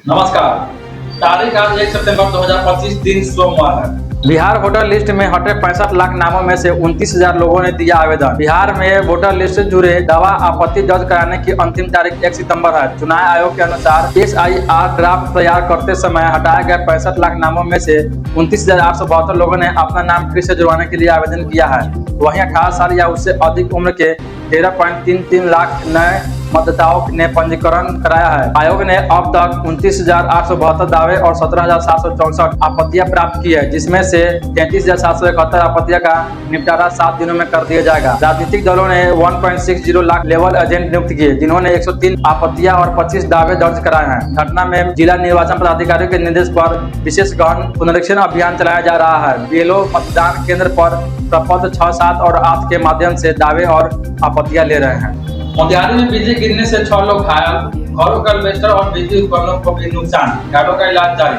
नमस्कार। तारीख आज 1 सितंबर 2025 दिन सोमवार है। बिहार वोटर लिस्ट में हटे 65 लाख नामों में से 29,000 लोगों ने दिया आवेदन। बिहार में वोटर लिस्ट से जुड़े दावा आपत्ति दर्ज कराने की अंतिम तारीख 1 सितंबर है। चुनाव आयोग के अनुसार SIR ड्राफ्ट तैयार करते समय हटाए गए 65 लाख नामों में से 29,872 लोगों ने अपना नाम फिर से जुड़वाने के लिए आवेदन किया है। वहीं 18 साल या उससे अधिक उम्र के 13.33 लाख नए मतदाताओं ने पंजीकरण कराया है। आयोग ने अब तक 29,872 दावे और 17,764 आपत्तियां प्राप्त की है, जिसमें से 33,771 आपत्तियां का निपटारा 7 दिनों में कर दिया जाएगा। राजनीतिक दलों ने 1.60 लाख लेवल एजेंट नियुक्त किए, जिन्होंने 103 आपत्तियां और 25 दावे दर्ज कराए हैं। घटना में जिला निर्वाचन पदाधिकारियों के निर्देश पर विशेष गहन पुनरीक्षण अभियान चलाया जा रहा है। BLO मतदान केंद्र पर प्रपत्र 6, 7 और 8 के माध्यम से दावे और आपत्तियां ले रहे हैं। मोतिहारी में बिजली गिरने से 6 लोग घायल, घरों का एल्वेस्टर और बिजली उपकरणों को भी नुकसान, घायलों का इलाज जारी।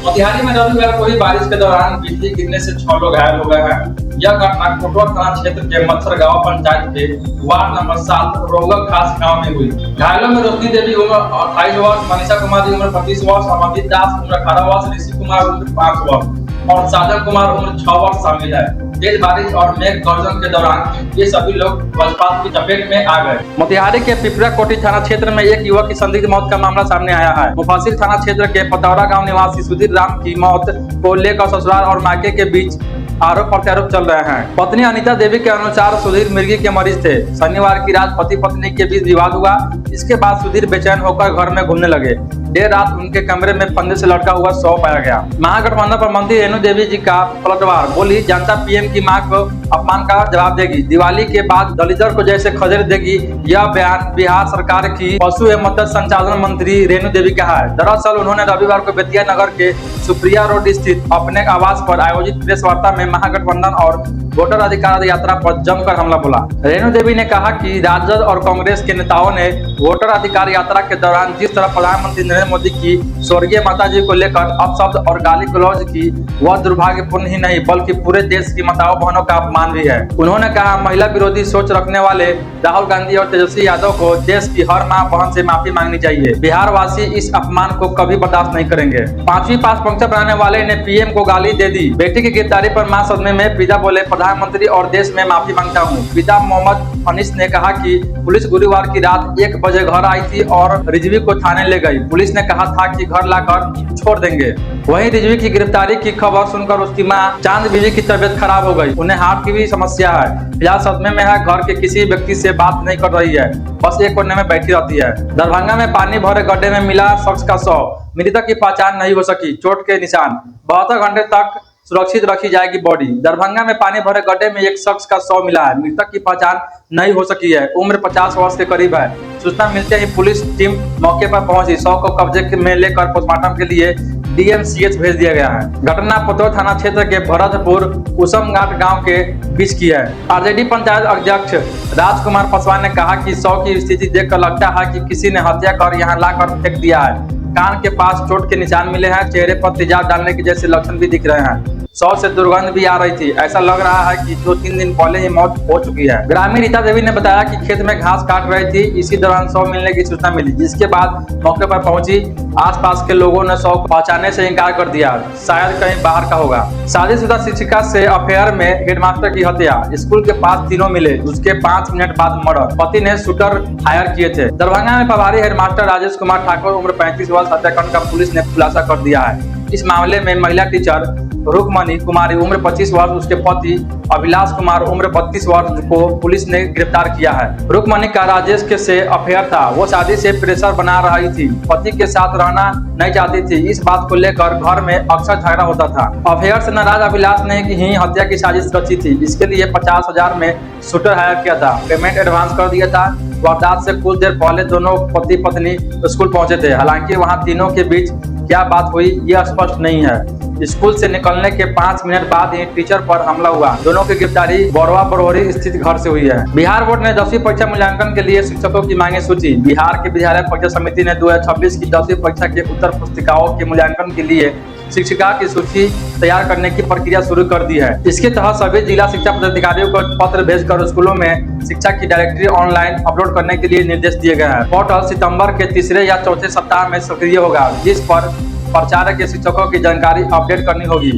मोतिहारी में रविवार को हुई बारिश के दौरान बिजली गिरने से 6 लोग घायल हो गए हैं। यह घटना कोटवा थाना क्षेत्र के मत्सर गांव पंचायत के वार्ड नंबर 7 रोगल खास गांव में हुई। घायलों में रोशनी देवी उम्र 28 वर्ष, मनीषा कुमारी उम्र 25 वर्ष, अमरजीत दास उम्र 18 वर्ष, ऋषि कुमार उम्र 5 वर्ष और साजन कुमार उम्र 6 वर्ष शामिल है। तेज बारिश और मेघ गर्जन के दौरान ये सभी लोग वज्रपात की चपेट में आ गए। मोतिहारी के पिपरा कोठी थाना क्षेत्र में एक युवक की संदिग्ध मौत का मामला सामने आया है। मुफस्सिल थाना क्षेत्र के पतौरा गांव निवासी सुधीर राम की मौत को लेकर ससुराल और मायके के बीच आरोप प्रत्यारोप चल रहे हैं। पत्नी अनीता देवी के अनुसार सुधीर मिर्गी के मरीज थे। शनिवार की रात पति पत्नी के बीच विवाद हुआ। इसके बाद सुधीर बेचैन होकर घर में घूमने लगे। देर रात उनके कमरे में फंदे से लटका हुआ शव पाया गया। महागठबंधन पर मंत्री रेणु देवी जी का पलटवार, बोली जनता PM की मां को अपमान का जवाब देगी। दिवाली के बाद दलितर को जैसे खदेड़ देगी, यह बयान बिहार सरकार की पशु एवं मत्स्य संचालन मंत्री रेणु देवी का है। दरअसल उन्होंने रविवार को बेतिया नगर के सुप्रिया रोड स्थित अपने आवास पर आयोजित प्रेस वार्ता में महागठबंधन और वोटर अधिकार यात्रा पर जमकर हमला बोला। रेणु देवी ने कहा कि राजद और कांग्रेस के नेताओं ने वोटर अधिकार यात्रा के दौरान जिस तरह प्रधानमंत्री नरेंद्र मोदी की स्वर्गीय माता जी को लेकर अपशब्द और गाली गलौज की, वह दुर्भाग्यपूर्ण ही नहीं बल्कि पूरे देश की माताओं बहनों का अपमान भी है। उन्होंने कहा, महिला विरोधी सोच रखने वाले राहुल गांधी और तेजस्वी यादव को देश की हर मां बहन से माफी मांगनी चाहिए। बिहार वासी इस अपमान को कभी बर्दाश्त नहीं करेंगे। 5वीं पास पंक्चर बनाने वाले ने PM को गाली दे दी। बेटी की गिरफ्तारी पर मां सदमे में, पिता बोले प्रधानमंत्री और देश में माफी मांगता हूँ। पिता मोहम्मद अनीस ने कहा कि पुलिस गुरुवार की रात 1 बजे घर आई थी और रिजवी को थाने ले गई। पुलिस ने कहा था कि घर लाकर छोड़ देंगे। वहीं रिजवी की गिरफ्तारी की खबर सुनकर उसकी मां चांद बीवी की तबीयत खराब हो गई। उन्हें हार्ट की भी समस्या है। फिलहाल सदमे में है, घर के किसी व्यक्ति से बात नहीं कर रही है, बस एक कोने में बैठी रहती है। दरभंगा में पानी भरे गड्ढे में मिला शख्स का शव, मृतक की पहचान नहीं हो सकी, चोट के निशान, 72 घंटे तक सुरक्षित रखी जाएगी बॉडी। दरभंगा में पानी भरे गड्ढे में एक शख्स का शव मिला है। मृतक की पहचान नहीं हो सकी है, उम्र 50 वर्ष के करीब है। सूचना मिलते ही पुलिस टीम मौके पर पहुंची। शव को कब्जे में लेकर पोस्टमार्टम के लिए DMCH भेज दिया गया है। घटना पतौर थाना क्षेत्र के भरतपुर उसमघाट गांव के बीच की है। RJD पंचायत अध्यक्ष राजकुमार पासवान ने कहा कि शव की स्थिति देखकर लगता है कि किसी ने हत्या कर यहां लाकर फेंक दिया है। कान के पास चोट के निशान मिले हैं, चेहरे पर तेजाब डालने के जैसे लक्षण भी दिख रहे हैं। शव से दुर्गंध भी आ रही थी। ऐसा लग रहा है कि 2-3 दिन पहले ही मौत हो चुकी है। ग्रामीण रीता देवी ने बताया कि खेत में घास काट रही थी, इसी दौरान शव मिलने की सूचना मिली, जिसके बाद मौके पर पहुंची। आसपास के लोगों ने शव को पहचानने से इंकार कर दिया, शायद कहीं बाहर का होगा। शादीशुदा शिक्षिका से अफेयर में हेडमास्टर की हत्या, स्कूल के पास तीनों मिले, उसके 5 मिनट बाद मर्डर, पति ने शूटर हायर किए थे। दरभंगा में प्रभारी हेडमास्टर राजेश कुमार ठाकुर उम्र 35 वर्ष हत्याकांड का पुलिस ने खुलासा कर दिया है। इस मामले में महिला टीचर रुकमणी कुमारी उम्र 25 वर्ष, उसके पति अभिलाष कुमार उम्र 32 वर्ष को पुलिस ने गिरफ्तार किया है। रुकमणी का राजेश के से अफेयर था। वो शादी से प्रेशर बना रही थी, पति के साथ रहना नहीं चाहती थी। इस बात को लेकर घर में अक्सर झगड़ा होता था। अफेयर से नाराज अभिलाष ने ही हत्या की साजिश रची थी। इसके लिए 50,000 में शूटर हायर किया था, पेमेंट एडवांस कर दिया था। वारदात से कुछ देर पहले दोनों पति पत्नी स्कूल पहुंचे थे। हालांकि वहां तीनों के बीच क्या बात हुई यह स्पष्ट नहीं है। स्कूल से निकलने के 5 मिनट बाद ही टीचर पर हमला हुआ। दोनों की गिरफ्तारी बरवा बरौरी स्थित घर से हुई है। बिहार बोर्ड ने 10वीं परीक्षा मूल्यांकन के लिए शिक्षकों की मांगे सूची। बिहार के विद्यालय परीक्षा समिति ने 2026 की 10वीं परीक्षा के उत्तर पुस्तिकाओं के मूल्यांकन के लिए शिक्षिका की सूची तैयार करने की प्रक्रिया शुरू कर दी है। इसके तहत सभी जिला शिक्षा पदाधिकारियों को पत्र भेजकर स्कूलों में शिक्षा की डायरेक्टरी ऑनलाइन अपलोड करने के लिए निर्देश दिए गए हैं। पोर्टल सितंबर के तीसरे या चौथे सप्ताह में सक्रिय होगा, जिस पर प्राचार्य के शिक्षकों की जानकारी अपडेट करनी होगी।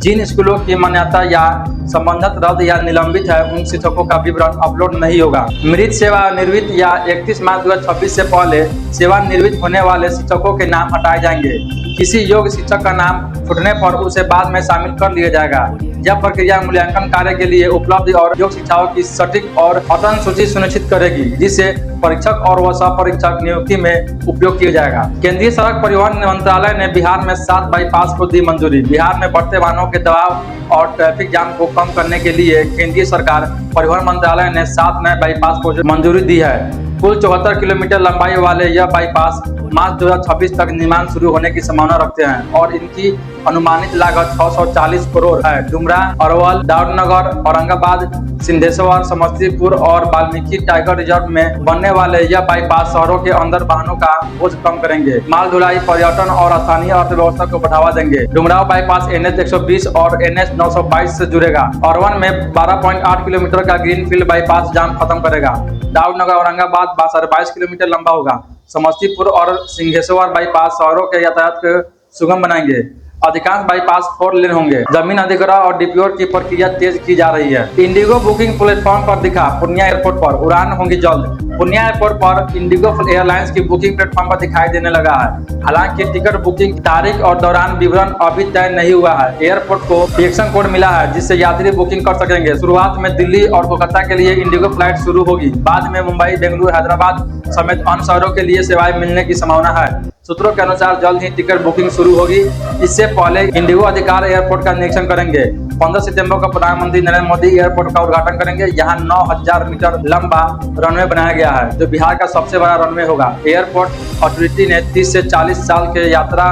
जिन स्कूलों की मान्यता या संबंधित रद्द या निलंबित है, उन शिक्षकों का विवरण अपलोड नहीं होगा। मृत सेवानिवृत्त या 31 मार्च 2026 से पहले सेवानिवृत्त होने वाले शिक्षकों के नाम हटाए जाएंगे। किसी योग्य शिक्षक का नाम छूटने पर उसे बाद में शामिल कर लिया जाएगा। यह प्रक्रिया मूल्यांकन कार्य के लिए उपलब्ध और योग्य शिक्षकों की सटीक और अद्यतन सूची सुनिश्चित करेगी, जिससे परीक्षक और व सह-परीक्षक नियुक्ति में उपयोग किया जाएगा। केंद्रीय सड़क परिवहन मंत्रालय ने बिहार में 7 बाईपास को दी मंजूरी। बिहार में बढ़ते वाहनों के दबाव और ट्रैफिक जाम को कम करने के लिए केंद्रीय सरकार परिवहन मंत्रालय ने 7 नए बाईपास को मंजूरी दी है। कुल 74 किलोमीटर लंबाई वाले यह बाईपास मार्च 2026 तक निर्माण शुरू होने की संभावना रखते हैं और इनकी अनुमानित लागत 640 करोड़ है। डुमरा, अरवल, दाऊदनगर, औरंगाबाद, सिंहेश्वर, समस्तीपुर और वाल्मीकि टाइगर रिजर्व में बनने वाले यह बाईपास शहरों के अंदर वाहनों का बोझ कम करेंगे, माल ढुलाई, पर्यटन और स्थानीय अर्थव्यवस्था को बढ़ावा देंगे। डुमराव बाईपास NH 120 और NH 922 से जुड़ेगा। अरवल में 12.8 किलोमीटर का ग्रीनफील्ड बाईपास जाम खत्म करेगा। दाऊदनगर औरंगाबाद 22 किलोमीटर लंबा होगा। समस्तीपुर और सिंहेश्वर बाईपास शहरों के यातायात को सुगम बनाएंगे। अधिकांश बाईपास 4 लेन होंगे। जमीन अधिग्रहण और डीपीओ की प्रक्रिया तेज की जा रही है। इंडिगो बुकिंग प्लेटफॉर्म पर दिखा। पूर्णिया एयरपोर्ट पर उड़ान होंगी जल्द। पूर्णिया एयरपोर्ट पर इंडिगो एयरलाइंस की बुकिंग प्लेटफॉर्म पर दिखाई देने लगा है। हालांकि टिकट बुकिंग की तारीख और दौरान विवरण अभी तय नहीं हुआ है। एयरपोर्ट को एक्शन कोड मिला है, जिससे यात्री बुकिंग कर सकेंगे। शुरुआत में दिल्ली और कोलकाता के लिए इंडिगो फ्लाइट शुरू होगी। बाद में मुंबई, बेंगलुरु, हैदराबाद समेत अन्य शहरों के लिए सेवाएं मिलने की संभावना है। सूत्रों के अनुसार जल्द ही टिकट बुकिंग शुरू होगी। इससे पहले इंडिगो अधिकारी एयरपोर्ट का निरीक्षण करेंगे। 15 सितंबर को प्रधानमंत्री नरेंद्र मोदी एयरपोर्ट का उद्घाटन करेंगे। यहाँ 9000 मीटर लंबा रनवे बनाया गया है, जो बिहार का सबसे बड़ा रनवे होगा। एयरपोर्ट अथॉरिटी ने 30 से 40 साल के यात्रा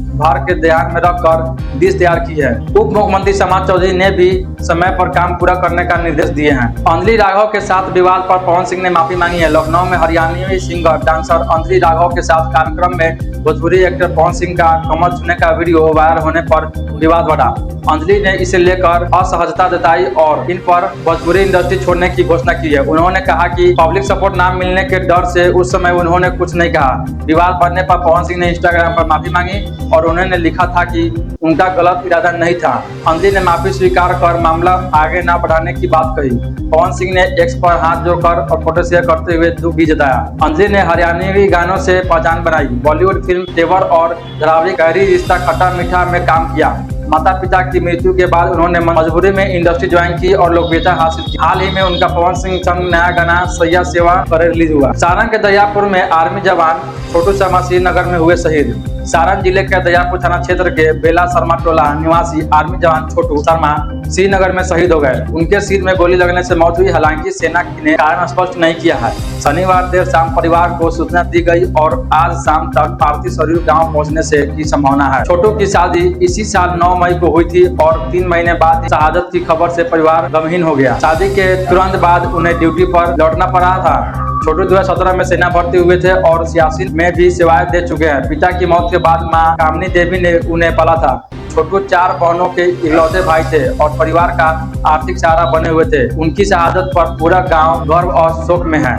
भार के ध्यान में रखकर डिश तैयार की है। उप मुख्यमंत्री समाज चौधरी ने भी समय पर काम पूरा करने का निर्देश दिए हैं। अंजलि राघव के साथ विवाद पर पवन सिंह ने माफी मांगी है। लखनऊ में हरियाणवी सिंगर डांसर अंजलि राघव के साथ कार्यक्रम में भोजपुरी एक्टर पवन सिंह का कमर छूने का वीडियो वायरल होने पर विवाद बढ़ा। अंजलि ने इसे लेकर असहजता जताई और इन पर भोजपुरी इंडस्ट्री छोड़ने की घोषणा की है। उन्होंने कहा कि पब्लिक सपोर्ट न मिलने के डर से उस समय उन्होंने कुछ नहीं कहा। विवाद बढ़ने पर पवन सिंह ने इंस्टाग्राम पर माफी मांगी और उन्होंने लिखा था कि उनका गलत इरादा नहीं था। अंजलि ने माफी स्वीकार कर मामला आगे न बढ़ाने की बात कही। पवन सिंह ने एक्स पर हाथ जोड़कर और फोटो शेयर करते हुए दुख भी जताया। अंजलि ने हरियाणवी गानों से पहचान बनाई। बॉलीवुड फिल्म तेवर और धारावाहिक गहरी रिश्ता खट्टा मीठा में काम किया। माता पिता की मृत्यु के बाद उन्होंने मजबूरी में इंडस्ट्री ज्वाइन की और लोकप्रियता हासिल की। हाल ही में उनका पवन सिंह संग नया गाना सैया सेवा पर रिलीज हुआ। सारण के दरियापुर में आर्मी जवान छोटू शर्मा श्रीनगर में हुए शहीद। सारण जिले के दरियापुर थाना क्षेत्र के बेला शर्मा टोला निवासी आर्मी जवान छोटू शर्मा श्रीनगर में शहीद हो गए। उनके सिर में गोली लगने से मौत हुई। हालांकि सेना ने कारण स्पष्ट नहीं किया है। शनिवार देर शाम परिवार को सूचना दी गई और आज शाम तक पार्थिव शरीर गांव पहुंचने से की संभावना है। छोटू की शादी इसी साल 9 मई को हुई थी और 3 महीने बाद शहादत की खबर से परिवार गमहीन हो गया। शादी के तुरंत बाद उन्हें ड्यूटी पर लौटना पड़ा था। छोटू 2017 में सेना भर्ती हुए थे और सियासी में भी सेवाएं दे चुके हैं। पिता की मौत के बाद मां कामनी देवी ने उन्हें पाला था। छोटू 4 बहनों के इकलौते भाई थे और परिवार का आर्थिक सहारा बने हुए थे। उनकी शहादत पर पूरा गांव गर्व और शोक में है।